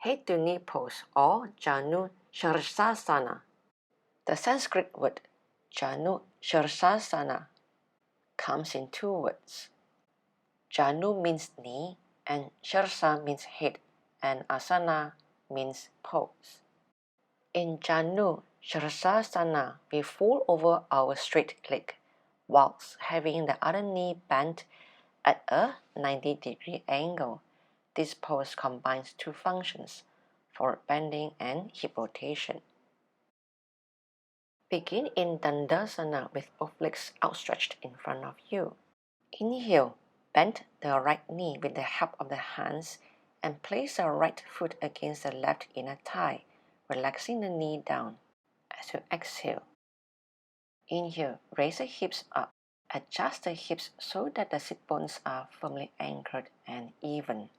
Head to knee pose or Janu Sirsasana. The Sanskrit word Janu Sirsasana comes in two words. Janu means knee and Sirsa means head and Asana means pose. In Janu Sirsasana, we fold over our straight leg whilst having the other knee bent at a 90-degree angle. This pose combines two functions, forward bending and hip rotation. Begin in Dandasana with both legs outstretched in front of you. Inhale, bend the right knee with the help of the hands and place the right foot against the left inner thigh, relaxing the knee down. As you exhale, inhale, raise the hips up. Adjust the hips so that the sit bones are firmly anchored and even.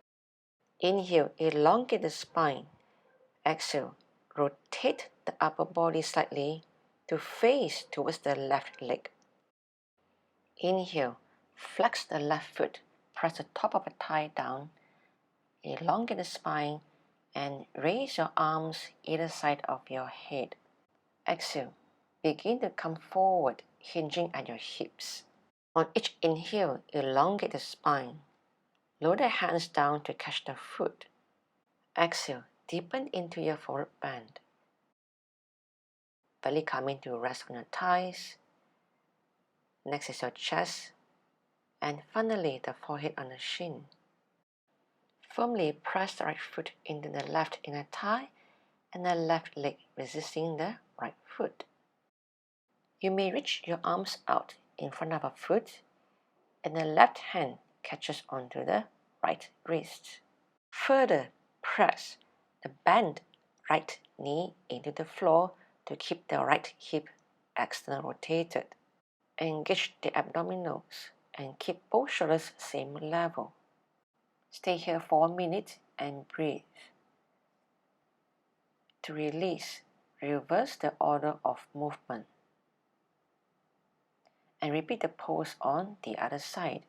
Inhale, elongate the spine. Exhale, rotate the upper body slightly to face towards the left leg. Inhale, flex the left foot, press the top of the thigh down, elongate the spine, and raise your arms either side of your head. Exhale, begin to come forward, hinging at your hips. On each inhale, elongate the spine. Lower the hands down to catch the foot. Exhale, deepen into your forward bend. Belly coming to rest on your thighs. Next is your chest. And finally, the forehead on the shin. Firmly press the right foot into the left inner thigh and the left leg resisting the right foot. You may reach your arms out in front of a foot and the left hand catches onto the right wrist. Further, press the bent right knee into the floor to keep the right hip external rotated. Engage the abdominals and keep both shoulders same level. Stay here for a minute and breathe. To release, reverse the order of movement. And repeat the pose on the other side.